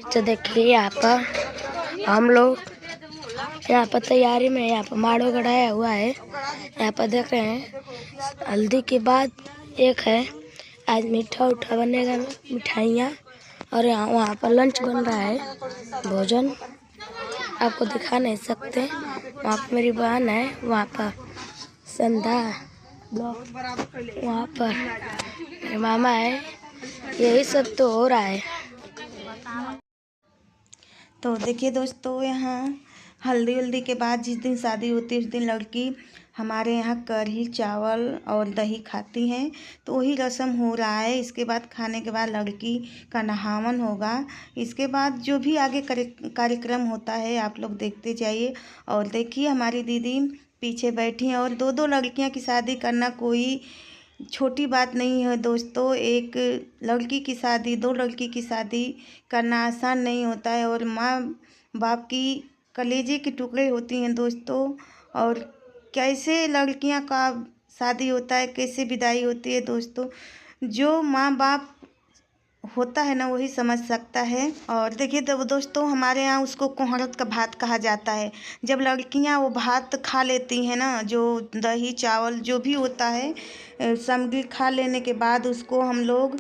तो देखिए यहाँ पर हम लोग यहाँ पर तैयारी में यहाँ पर माड़ो गड़ाया हुआ है। यहाँ पर देख रहे हैं हल्दी के बाद एक है आज मीठा उठा बनेगा, मिठाइयाँ, और यहाँ वहाँ पर लंच बन रहा है, भोजन आपको दिखा नहीं सकते। वहाँ पर मेरी बहन है, वहाँ पर संध्या ब्लॉक, वहाँ पर मेरे मामा है। यही सब तो हो रहा है। तो देखिए दोस्तों, यहाँ हल्दी के बाद जिस दिन शादी होती है उस दिन लड़की हमारे यहाँ कढ़ी चावल और दही खाती हैं। तो वही रस्म हो रहा है। इसके बाद खाने के बाद लड़की का नहावन होगा। इसके बाद जो भी आगे कार्यक्रम होता है आप लोग देखते जाइए। और देखिए हमारी दीदी पीछे बैठी हैं। और दो लड़कियां की शादी करना कोई छोटी बात नहीं है दोस्तों। एक लड़की की शादी, दो लड़की की शादी करना आसान नहीं होता है। और माँ बाप की कलेजे के टुकड़े होती हैं दोस्तों। और कैसे लड़कियां का शादी होता है, कैसे विदाई होती है दोस्तों, जो माँ बाप होता है ना वही समझ सकता है। और देखिए दोस्तों, हमारे यहाँ उसको कोहरत का भात कहा जाता है। जब लड़कियाँ वो भात खा लेती हैं ना, जो दही चावल जो भी होता है सामग्री खा लेने के बाद उसको हम लोग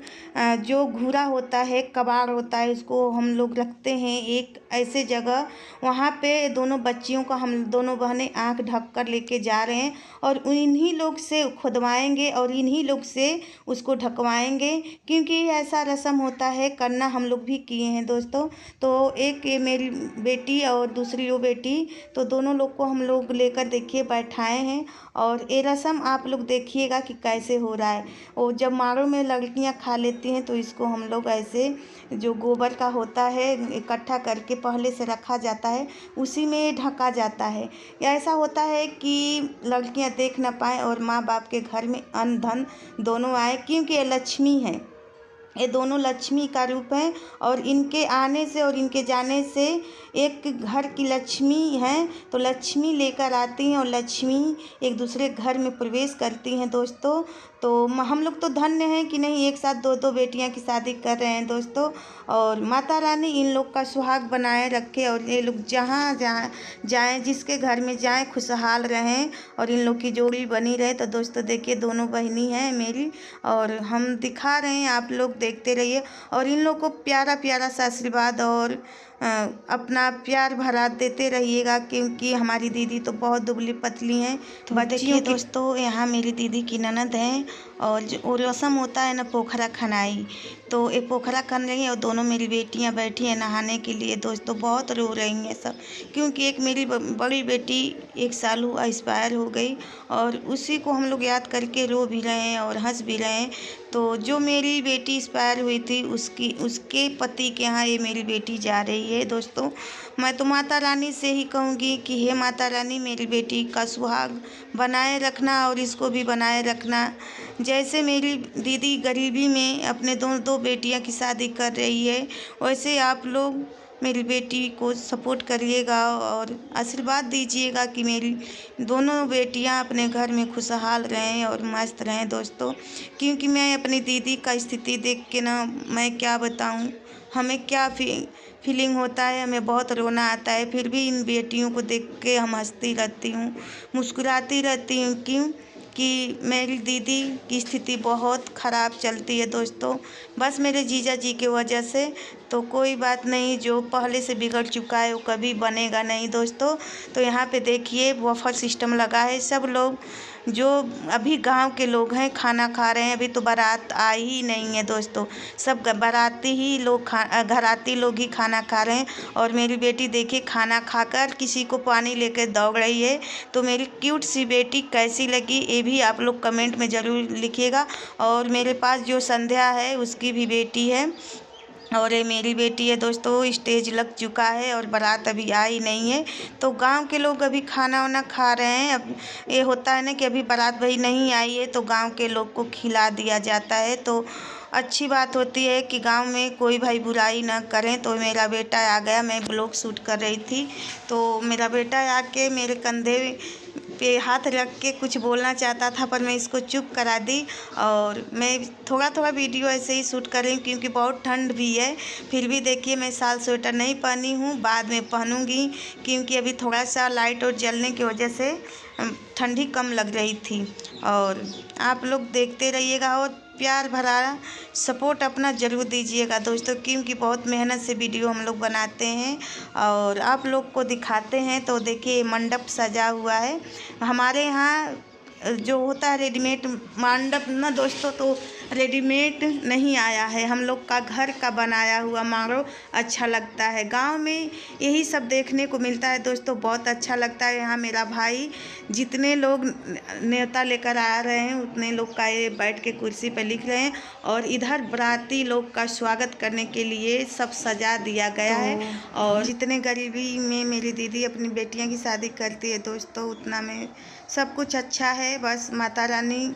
जो घूरा होता है, कबाड़ होता है, उसको हम लोग रखते हैं एक ऐसे जगह। वहाँ पे दोनों बच्चियों का हम दोनों बहनें आँख ढक कर लेके जा रहे हैं और इन्हीं लोग से खुदवाएंगे और इन्हीं लोग से उसको ढकवाएंगे, क्योंकि ऐसा रस्म होता है, करना हम लोग भी किए हैं दोस्तों। तो एक ये मेरी बेटी और दूसरी वो बेटी, तो दोनों लोग को हम लोग लेकर देखिए बैठाए हैं। और ये रस्म आप लोग देखिएगा कि कैसे हो रहा है। और जब माड़ों में लड़कियां खा लेती हैं तो इसको हम लोग ऐसे जो गोबर का होता है इकट्ठा करके पहले से रखा जाता है, उसी में ढका जाता है। या ऐसा होता है कि लड़कियां देख ना पाएँ और माँ बाप के घर में अन्न धन दोनों आए, क्योंकि ये लक्ष्मी है। ये दोनों लक्ष्मी का रूप है और इनके आने से और इनके जाने से एक घर की लक्ष्मी हैं, तो लक्ष्मी लेकर आती हैं और लक्ष्मी एक दूसरे घर में प्रवेश करती हैं दोस्तों। तो हम लोग तो धन्य हैं कि नहीं एक साथ दो बेटियां की शादी कर रहे हैं दोस्तों। और माता रानी इन लोग का सुहाग बनाए रखे और ये लोग जहाँ जहाँ जाएं, जिसके घर में जाएं, खुशहाल रहें और इन लोग की जोड़ी बनी रहे। तो दोस्तों देखिए दोनों बहनी हैं मेरी और हम दिखा रहे हैं, आप लोग देखते रहिए और इन लोग को प्यारा प्यारा सा आशीर्वाद और अपना प्यार भरा देते रहिएगा, क्योंकि हमारी दीदी तो बहुत दुबली पतली हैं। तो देखिए दोस्तों, यहाँ मेरी दीदी की ननद हैं और जो वो रस्म होता है ना पोखरा खनाई, तो ये पोखरा खन रही है और दोनों मेरी बेटियाँ बैठी हैं नहाने के लिए दोस्तों। बहुत रो रही हैं सब, क्योंकि एक मेरी बड़ी बेटी 1 साल हुआ एक्सपायर हो गई और उसी को हम लोग याद करके रो भी रहे हैं और हंस भी रहे हैं। तो जो मेरी बेटी एक्सपायर हुई थी उसके पति के यहाँ ये मेरी बेटी जा रही है दोस्तों। मैं तो माता रानी से ही कहूँगी कि हे माता रानी, मेरी बेटी का सुहाग बनाए रखना और इसको भी बनाए रखना। जैसे मेरी दीदी गरीबी में अपने दो बेटियां की शादी कर रही है, वैसे आप लोग मेरी बेटी को सपोर्ट करिएगा और आशीर्वाद दीजिएगा कि मेरी दोनों बेटियां अपने घर में खुशहाल रहें और मस्त रहें दोस्तों। क्योंकि मैं अपनी दीदी का स्थिति देख के ना, मैं क्या बताऊं, हमें क्या फीलिंग होता है, हमें बहुत रोना आता है। फिर भी इन बेटियों को देख के हम हंसती रहती हूँ, मुस्कुराती रहती हूँ। क्यों कि मेरी दीदी की स्थिति बहुत ख़राब चलती है दोस्तों, बस मेरे जीजा जी की वजह से। तो कोई बात नहीं, जो पहले से बिगड़ चुका है वो कभी बनेगा नहीं दोस्तों। तो यहाँ पे देखिए बफर सिस्टम लगा है, सब लोग जो अभी गांव के लोग हैं खाना खा रहे हैं। अभी तो बारात आई ही नहीं है दोस्तों, सब बाराती ही लोग घराती लोग ही खाना खा रहे हैं। और मेरी बेटी देखिए खाना खाकर किसी को पानी लेकर दौड़ रही है। तो मेरी क्यूट सी बेटी कैसी लगी ये भी आप लोग कमेंट में ज़रूर लिखिएगा। और मेरे पास जो संध्या है उसकी भी बेटी है और ये मेरी बेटी है दोस्तों। स्टेज लग चुका है और बारात अभी आई नहीं है, तो गांव के लोग अभी खाना वाना खा रहे हैं। अब ये होता है ना कि अभी बारात भाई नहीं आई है तो गांव के लोग को खिला दिया जाता है। तो अच्छी बात होती है कि गांव में कोई भाई बुराई ना करें। तो मेरा बेटा आ गया, मैं ब्लॉग शूट कर रही थी तो मेरा बेटा आके मेरे कंधे पे हाथ रख के कुछ बोलना चाहता था, पर मैं इसको चुप करा दी। और मैं थोड़ा थोड़ा वीडियो ऐसे ही शूट कर रही हूँ क्योंकि बहुत ठंड भी है। फिर भी देखिए मैं साल स्वेटर नहीं पहनी हूँ, बाद में पहनूंगी क्योंकि अभी थोड़ा सा लाइट और जलने की वजह से ठंडी कम लग रही थी। और आप लोग देखते रहिएगा और प्यार भरा सपोर्ट अपना ज़रूर दीजिएगा दोस्तों, क्योंकि बहुत मेहनत से वीडियो हम लोग बनाते हैं और आप लोग को दिखाते हैं। तो देखिए मंडप सजा हुआ है हमारे यहाँ। जो होता है रेडीमेड मंडप ना दोस्तों, तो रेडीमेड नहीं आया है, हम लोग का घर का बनाया हुआ मानो अच्छा लगता है। गांव में यही सब देखने को मिलता है दोस्तों, बहुत अच्छा लगता है। यहाँ मेरा भाई जितने लोग न्योता लेकर आ रहे हैं उतने लोग का ये बैठ के कुर्सी पर लिख रहे हैं और इधर बाराती लोग का स्वागत करने के लिए सब सजा दिया गया है। और जितने गरीबी में मेरी दीदी अपनी बेटियां की शादी करती है दोस्तों, उतना में सब कुछ अच्छा है। बस माता रानी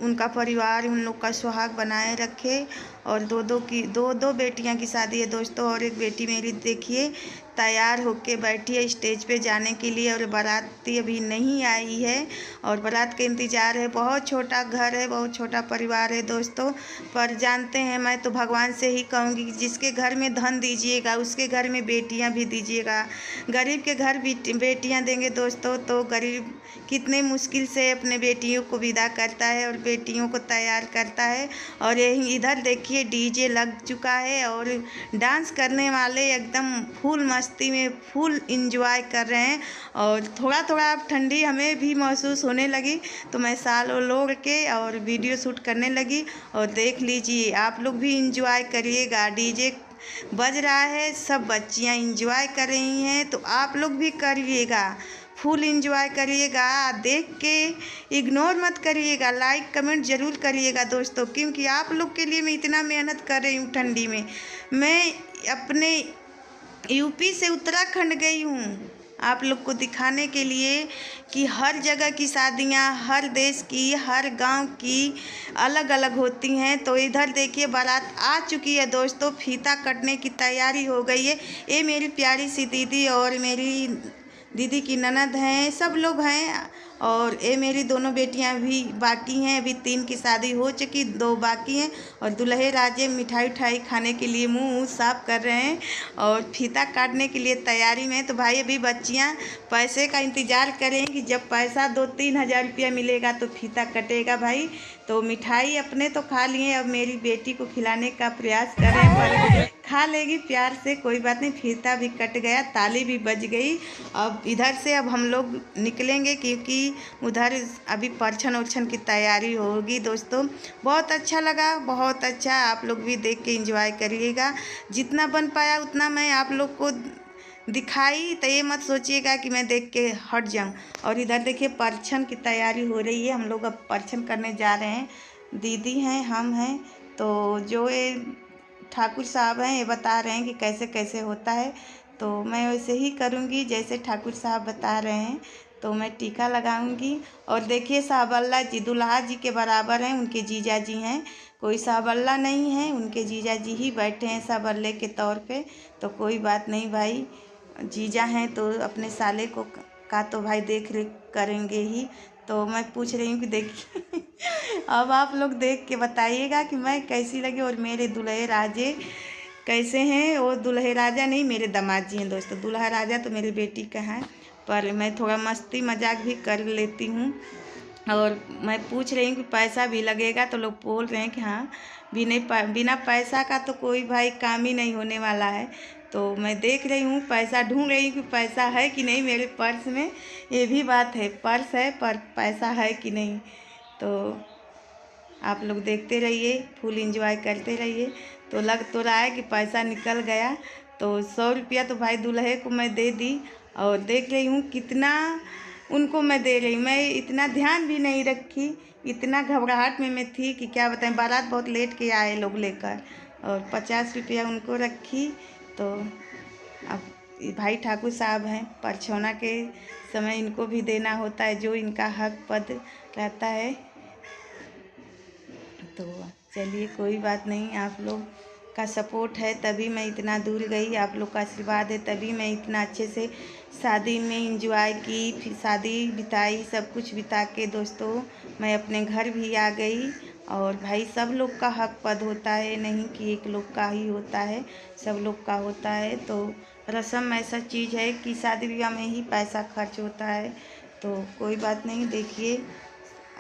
उनका परिवार उन लोग का सुहाग बनाए रखे। और दो बेटियां की शादी है दोस्तों, और एक बेटी मेरी देखिए तैयार होके बैठी है स्टेज पे जाने के लिए, और बाराती अभी नहीं आई है और बारात का इंतज़ार है। बहुत छोटा घर है, बहुत छोटा परिवार है दोस्तों, पर जानते हैं मैं तो भगवान से ही कहूँगी कि जिसके घर में धन दीजिएगा उसके घर में बेटियां भी दीजिएगा। गरीब के घर बेटियां देंगे दोस्तों तो गरीब कितने मुश्किल से अपने बेटियों को विदा करता है और बेटियों को तैयार करता है। और यही इधर देखिए डीजे लग चुका है और डांस करने वाले एकदम फुल मस्ती में फुल इंजॉय कर रहे हैं। और थोड़ा थोड़ा अब ठंडी हमें भी महसूस होने लगी तो मैं साल ओढ़ के और वीडियो शूट करने लगी। और देख लीजिए आप लोग भी इंजॉय करिएगा, डीजे बज रहा है, सब बच्चियां इंजॉय कर रही हैं तो आप लोग भी करिएगा, फुल इंजॉय करिएगा। देख के इग्नोर मत करिएगा, लाइक कमेंट ज़रूर करिएगा दोस्तों, क्योंकि आप लोग के लिए मैं इतना मेहनत कर रही हूँ ठंडी में। मैं अपने यूपी से उत्तराखंड गई हूँ आप लोग को दिखाने के लिए कि हर जगह की शादियाँ हर देश की हर गांव की अलग अलग होती हैं। तो इधर देखिए बारात आ चुकी है दोस्तों, फीता कटने की तैयारी हो गई है। ये मेरी प्यारी सी दीदी और मेरी दीदी की ननद हैं, सब लोग हैं। और ये मेरी दोनों बेटियां भी बाकी हैं, अभी 3 की शादी हो चुकी, 2 बाकी हैं। और दूल्हे राजे मिठाई उठाई खाने के लिए मुंह साफ कर रहे हैं और फीता काटने के लिए तैयारी में। तो भाई अभी बच्चियां पैसे का इंतज़ार करें कि जब पैसा 2-3 हज़ार रुपया मिलेगा तो फीता कटेगा भाई। तो मिठाई अपने तो खा लिए, अब मेरी बेटी को खिलाने का प्रयास करें, पर खा लेगी प्यार से, कोई बात नहीं। फीता भी कट गया, ताली भी बज गई। अब इधर से अब हम लोग निकलेंगे क्योंकि उधर अभी परछन उर्छन की तैयारी होगी दोस्तों। बहुत अच्छा लगा, बहुत अच्छा। आप लोग भी देख के एंजॉय करिएगा, जितना बन पाया उतना मैं आप लोग को दिखाई। तो ये मत सोचिएगा कि मैं देख के हट जाऊं। और इधर देखिए परछन की तैयारी हो रही है, हम लोग अब परछन करने जा रहे हैं। दीदी हैं, हम हैं, तो जो ये ठाकुर साहब हैं ये बता रहे हैं कि कैसे कैसे होता है, तो मैं वैसे ही करूँगी जैसे ठाकुर साहब बता रहे हैं। तो मैं टीका लगाऊंगी। और देखिए साहबल्ला जी दुल्हा जी के बराबर हैं, उनके जीजा जी हैं, कोई साहबल्ला नहीं है, उनके जीजा जी ही बैठे हैं साहबल्ले के तौर पे। तो कोई बात नहीं भाई, जीजा हैं तो अपने साले को का तो भाई देख रेख करेंगे ही। तो मैं पूछ रही हूँ कि देखिए अब आप लोग देख के बताइएगा कि मैं कैसी लगी और मेरे दुल्हे राजे कैसे हैं। वो दुल्हे राजा नहीं, मेरे दामाद जी हैं दोस्तों, दुल्हा राजा तो मेरी बेटी का है, पर मैं थोड़ा मस्ती मजाक भी कर लेती हूँ। और मैं पूछ रही हूँ कि पैसा भी लगेगा, तो लोग बोल रहे हैं कि हाँ बिना पैसा का तो कोई भाई काम ही नहीं होने वाला है। तो मैं देख रही हूँ, पैसा ढूंढ रही हूँ कि पैसा है कि नहीं मेरे पर्स में। ये भी बात है, पर्स है पर पैसा है कि नहीं। तो आप लोग देखते रहिए, फुल इंजॉय करते रहिए। तो लग तो रहा है कि पैसा निकल गया। तो 100 रुपया तो भाई दूल्हे को मैं दे दी। और देख रही हूँ कितना उनको मैं दे रही हूँ, मैं इतना ध्यान भी नहीं रखी, इतना घबराहट में मैं थी कि क्या बताएं। बारात बहुत लेट के आए लोग लेकर, और 50 रुपया उनको रखी। तो अब भाई ठाकुर साहब हैं, परछौना के समय इनको भी देना होता है जो इनका हक पद रहता है। तो चलिए कोई बात नहीं, आप लोग का सपोर्ट है तभी मैं इतना दूर गई, आप लोग का आशीर्वाद है तभी मैं इतना अच्छे से शादी में एंजॉय की, फिर शादी बिताई, सब कुछ बिता के दोस्तों मैं अपने घर भी आ गई। और भाई सब लोग का हक पद होता है, नहीं कि एक लोग का ही होता है, सब लोग का होता है। तो रस्म ऐसा चीज़ है कि शादी ब्याह में ही पैसा खर्च होता है। तो कोई बात नहीं, देखिए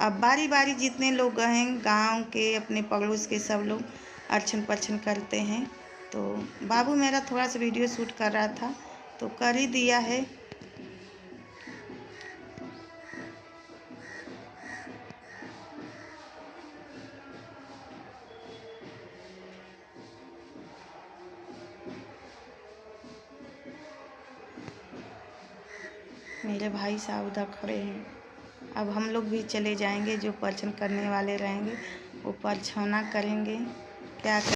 अब बारी बारी जितने लोग हैं गांव के, अपने पड़ोस के, सब लोग अर्चन पर्चन करते हैं। तो बाबू मेरा थोड़ा सा वीडियो शूट कर रहा था तो कर ही दिया है। मेरे भाई साहब उधर खड़े हैं। अब हम लोग भी चले जाएंगे, जो पर्चन करने वाले रहेंगे वो परछौना करेंगे। क्या